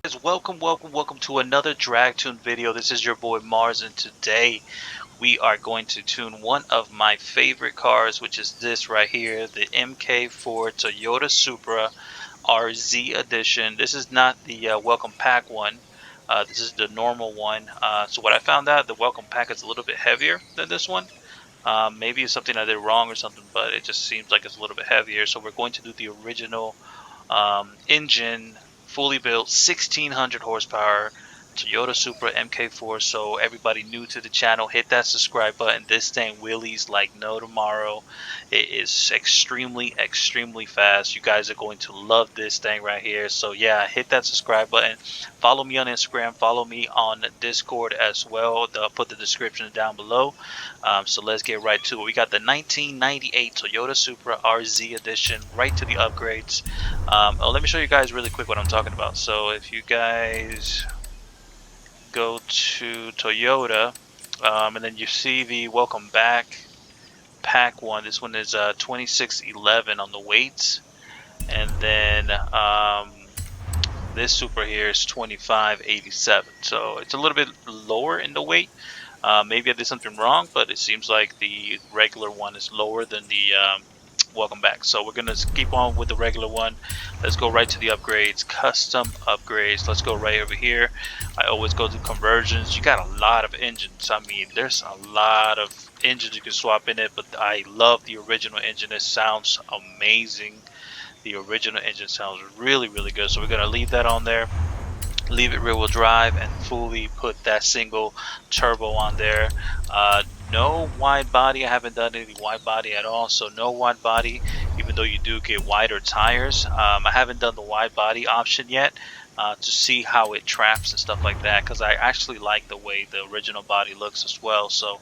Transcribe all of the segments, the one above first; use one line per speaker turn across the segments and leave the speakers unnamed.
Guys, welcome to another drag tune video. This is your boy Mars, and today we are going to tune one of my favorite cars, which is this right here, the MK4 Toyota Supra RZ edition. This is not the welcome pack one. This is the normal one. So what I found out, the welcome pack is a little bit heavier than this one. Maybe it's something I did wrong or something, but it just seems like it's a little bit heavier. So we're going to do the original engine, fully built, 1600 horsepower Toyota Supra MK4. So everybody new to the channel, hit that subscribe button. This thing wheelies like no tomorrow. It is extremely fast. You guys are going to love this thing right here. So yeah, hit that subscribe button. Follow me on Instagram. Follow me on Discord as well. I'll put the description down below. So let's get right to it. We got the 1998 Toyota Supra RZ edition, right to the upgrades. Let me show you guys really quick what I'm talking about. So if you guys go to Toyota, and then you see the welcome back pack one. This one is 2611 on the weights, and then this Supra here is 2587. So it's a little bit lower in the weight. Maybe I did something wrong, but it seems like the regular one is lower than the welcome back. So we're gonna keep on with the regular one. Let's go right to the upgrades, custom upgrades. Let's go right over here. I always go to conversions. You got a lot of engines. I mean, there's a lot of engines you can swap in it, but I love the original engine. It sounds amazing. The original engine sounds really good. So we're gonna leave that on there, leave it rear wheel drive, and fully put that single turbo on there. No wide body. I haven't done any wide body at all, so no wide body, even though you do get wider tires. I haven't done the wide body option yet to see how it traps and stuff like that, because I actually like the way the original body looks as well. So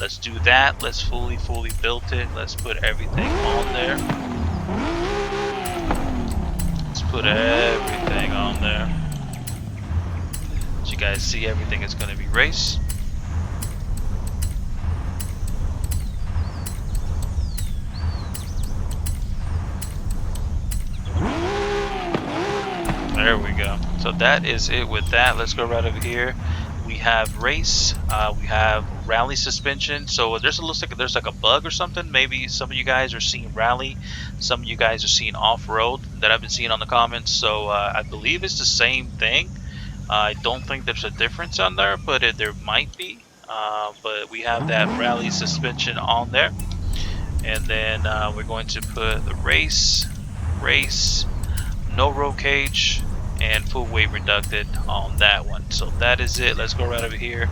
let's do that. Let's fully build it. Let's put everything on there. Let's put everything on there. As you guys see, everything is going to be race. There we go. So that is it with that. Let's go right over here. We have race. We have rally suspension. So there's looks like there's like a bug or something. Maybe some of you guys are seeing rally, some of you guys are seeing off-road that I've been seeing on the comments. So I believe it's the same thing. I don't think there's a difference on there, but there might be. But we have that rally suspension on there, and then we're going to put the race, no roll cage, and full weight reducted on that one. So that is it. Let's go right over here.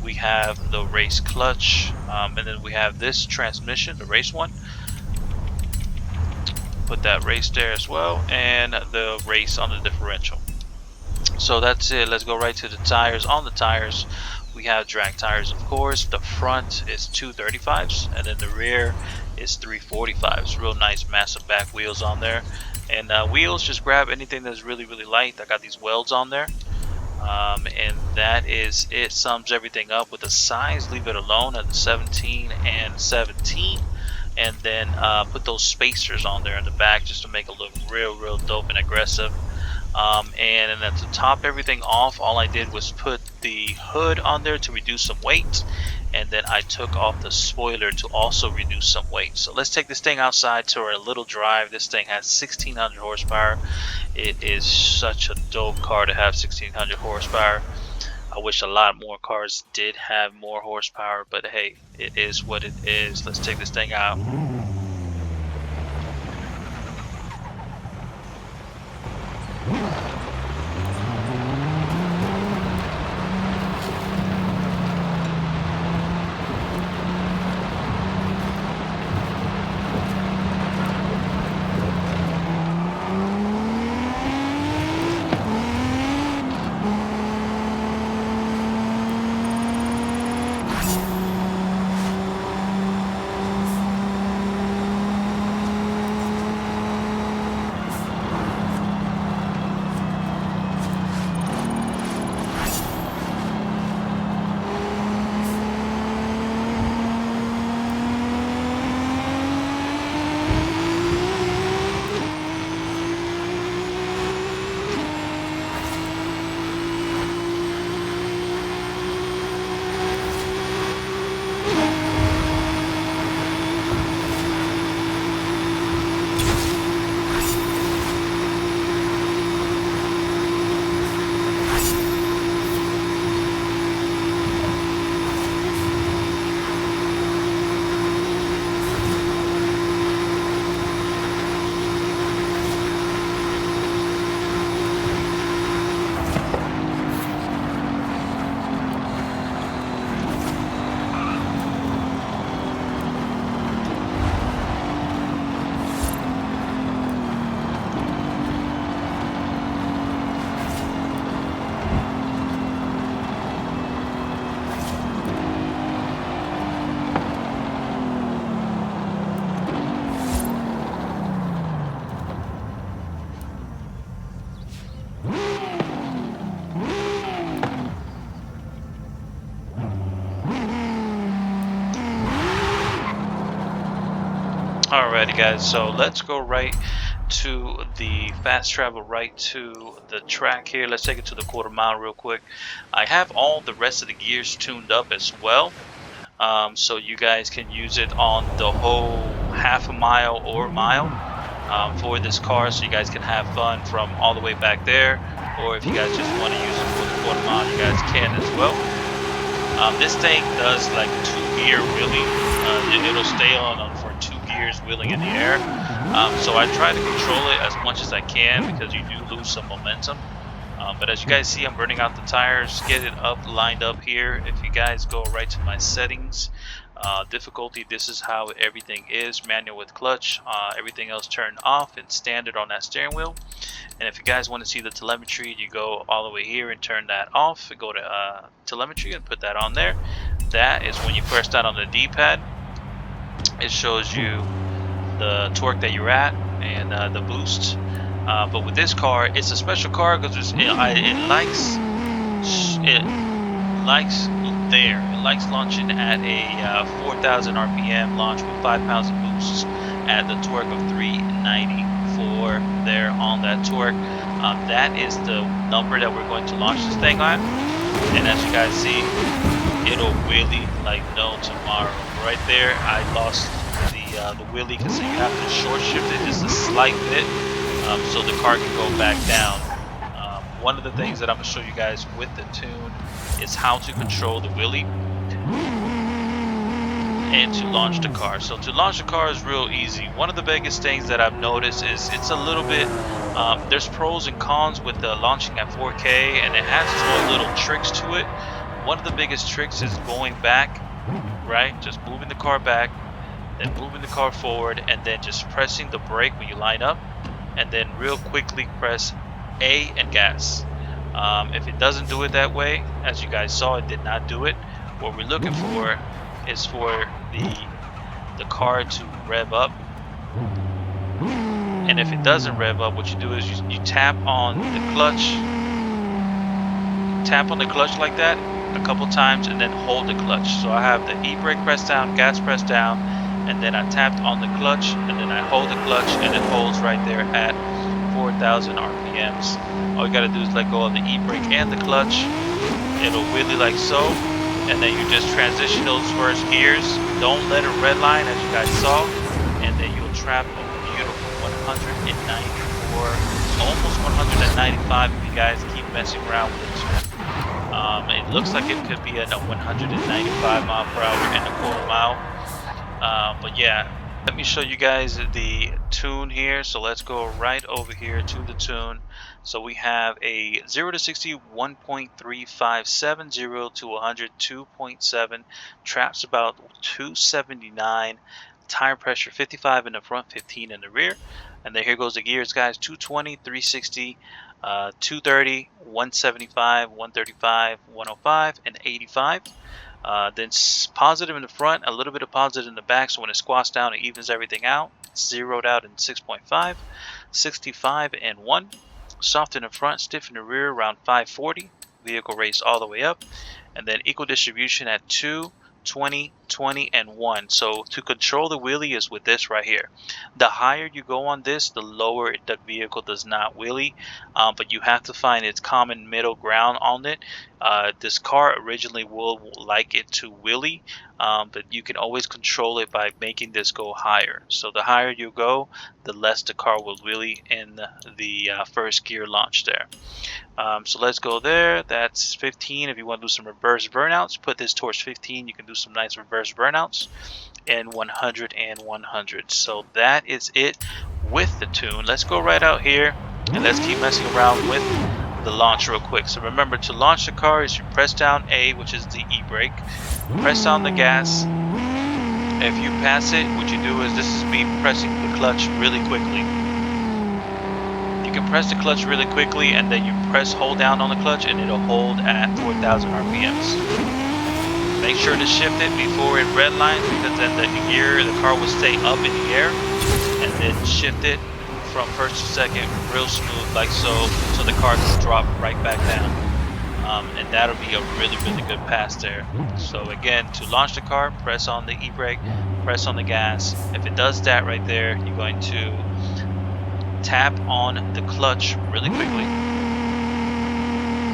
We have the race clutch, and then we have this transmission, the race one. Put that race there as well, and the race on the differential. So that's it. Let's go right to the tires. On the tires, we have drag tires, of course. The front is 235s, and then the rear is 345s. Real nice, massive back wheels on there. And wheels, just grab anything that's really light. I got these welds on there. And that is it. Sums everything up with the size. Leave it alone at the 17 and 17. And then put those spacers on there in the back just to make it look real dope and aggressive. And then to top everything off, all I did was put the hood on there to reduce some weight, and then I took off the spoiler to also reduce some weight. So let's take this thing outside to our little drive. This thing has 1600 horsepower. It is such a dope car to have 1600 horsepower. I wish a lot more cars did have more horsepower, but hey, it is what it is. Let's take this thing out. Alrighty guys, so let's go right to the fast travel right to the track here. Let's take it to the quarter mile real quick. I have all the rest of the gears tuned up as well. So you guys can use it on the whole half a mile or mile for this car, so you guys can have fun from all the way back there, or if you guys just want to use it for the quarter mile, you guys can as well. This thing does like 2-gear wheeling. It'll stay on for 2 gears wheeling in the air. So I try to control it as much as I can because you do lose some momentum. But as you guys see, I'm burning out the tires. Get it up, lined up here. If you guys go right to my settings, difficulty, this is how everything is. Manual with clutch. Everything else turned off and standard on that steering wheel. And if you guys want to see the telemetry, you go all the way here and turn that off. Go to telemetry and put that on there. That is when you press that on the D-pad. It shows you the torque that you're at and the boost. But with this car, it's a special car because it likes launching at a 4,000 RPM launch with 5 pounds of boosts at the torque of 394 there on that torque. That is the number that we're going to launch this thing on. And as you guys see, it'll wheelie like no tomorrow. Right there, I lost the wheelie because you have to short shift it just a slight bit. So the car can go back down. One of the things that I'm going to show you guys with the tune is how to control the wheelie and to launch the car. So to launch the car is real easy. One of the biggest things that I've noticed is it's a little bit, there's pros and cons with the launching at 4K, and it has its own little tricks to it. One of the biggest tricks is going back, right? Just moving the car back, then moving the car forward, and then just pressing the brake when you line up, and then real quickly press A and gas. If it doesn't do it that way, as you guys saw, it did not do it. What we're looking for is for the car to rev up, and if it doesn't rev up, what you do is you tap on the clutch, like that a couple times, and then hold the clutch. So I have the e-brake pressed down, gas pressed down, and then I tapped on the clutch, and then I hold the clutch, and it holds right there at 4,000 RPMs. All you gotta do is let go of the e-brake and the clutch. It'll wheelie like so, and then you just transition those first gears. Don't let it redline, as you guys saw, and then you'll trap a beautiful 194, almost 195 if you guys keep messing around with it. It looks like it could be at a 195 mile per hour and a quarter mile. But yeah, let me show you guys the tune here. So let's go right over here to the tune. So we have a 0 to 60 1.35, 0 to 100 2.7, traps about 279, tire pressure 55 in the front, 15 in the rear. And then here goes the gears, guys: 220, 360, 230, 175, 135, 105, and 85. Then positive in the front, a little bit of positive in the back, so when it squats down, it evens everything out. Zeroed out in 6.5, 65 and 1. Soft in the front, stiff in the rear, around 540. Vehicle raised all the way up. And then equal distribution at 2, 20, 20, and 1. So to control the wheelie is with this right here. The higher you go on this, the lower the vehicle does not wheelie. But you have to find its common middle ground on it. This car originally will like it to wheelie, but you can always control it by making this go higher. So the higher you go, the less the car will wheelie in the first gear launch there. So let's go there. That's 15. If you want to do some reverse burnouts, put this towards 15. You can do some nice reverse burnouts. And 100 and 100. So that is it with the tune. Let's go right out here and let's keep messing around with the launch real quick. So remember, to launch the car is you press down A, which is the e-brake, press down the gas. If you pass it, what you do is, this is me pressing the clutch really quickly. You can press the clutch really quickly, and then you hold down on the clutch, and it'll hold at 4,000 RPMs. Make sure to shift it before it redlines, because then the car will stay up in the air, and then shift it from first to second real smooth like so the car can drop right back down. and that'll be a really good pass there. So again, to launch the car, press on the e-brake, press on the gas. If it does that right there, you're going to tap on the clutch really quickly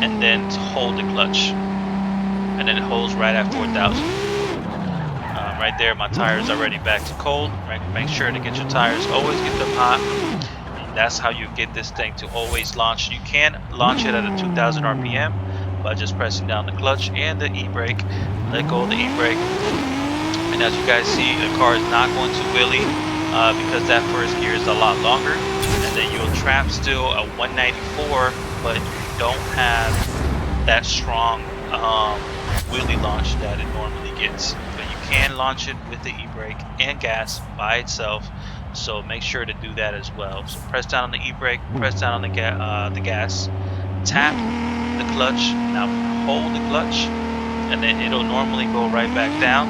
and then hold the clutch, and then it holds right at 4,000. Right there, my tires are already back to cold. Make sure to get your tires, always get them hot. That's how you get this thing to always launch. You can launch it at a 2000 RPM by just pressing down the clutch and the e-brake. Let go of the e-brake, and as you guys see, the car is not going to wheelie because that first gear is a lot longer, and then you'll trap still a 194, but you don't have that strong wheelie launch that it normally gets. But you can launch it with the e-brake and gas by itself, so make sure to do that as well. So press down on the e-brake, press down on the gas, tap the clutch, now hold the clutch, and then it'll normally go right back down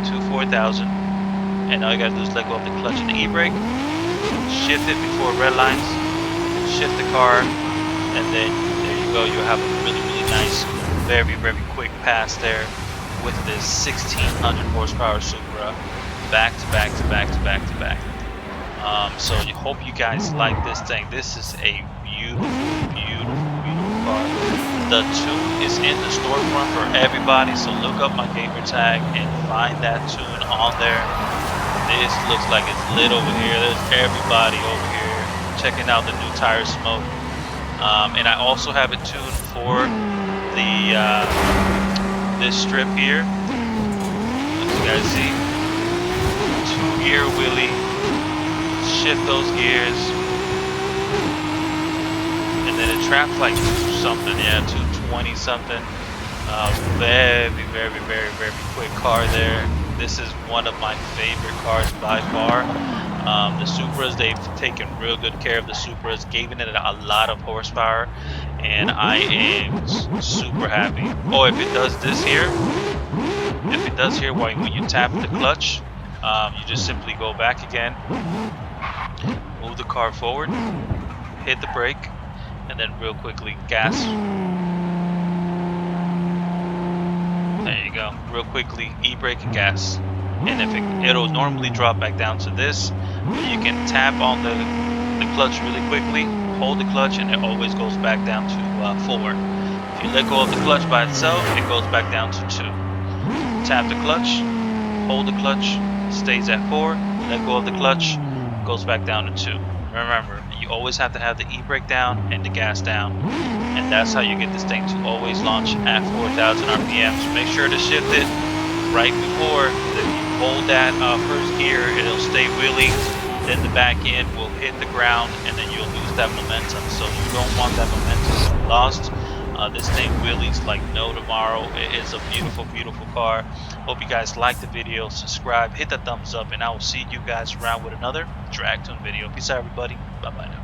to 4,000. And all you gotta do is let go of the clutch and the e-brake, shift it before red lines, shift the car, and then there you go. You'll have a really nice, very quick pass there with this 1600 horsepower Supra, back to back. So I hope you guys like this thing. This is a beautiful car. The tune is in the storefront for everybody, so look up my gamer tag and find that tune on there. This looks like it's lit over here. There's everybody over here checking out the new tire smoke. And I also have it tuned for the this strip here. As you guys see, 2-gear wheelie. Shift those gears, and then it traps like something, yeah, 220 something. Very quick car there. This is one of my favorite cars by far. The Supras, they've taken real good care of the Supras, giving it a lot of horsepower, and I am super happy. Oh, if it does this here, when you tap the clutch, you just simply go back again, move the car forward, hit the brake, and then real quickly gas. There you go, real quickly e-brake and gas. And if it'll normally drop back down to this, but you can tap on the clutch really quickly, hold the clutch, and it always goes back down to 4. If you let go of the clutch by itself, it goes back down to 2. Tap the clutch, hold the clutch, stays at 4, let go of the clutch, goes back down to 2. Remember, you always have to have the e-brake down and the gas down, and that's how you get this thing to always launch at 4,000 RPM. So make sure to shift it right before. If you hold that first gear, it'll stay wheeling, then the back end will hit the ground, and then you'll lose that momentum. So you don't want that momentum lost. This thing wheelies like no tomorrow. It is a beautiful car. Hope you guys like the video. Subscribe, hit the thumbs up, and I will see you guys around with another drag tune video. Peace out, everybody. Bye bye now.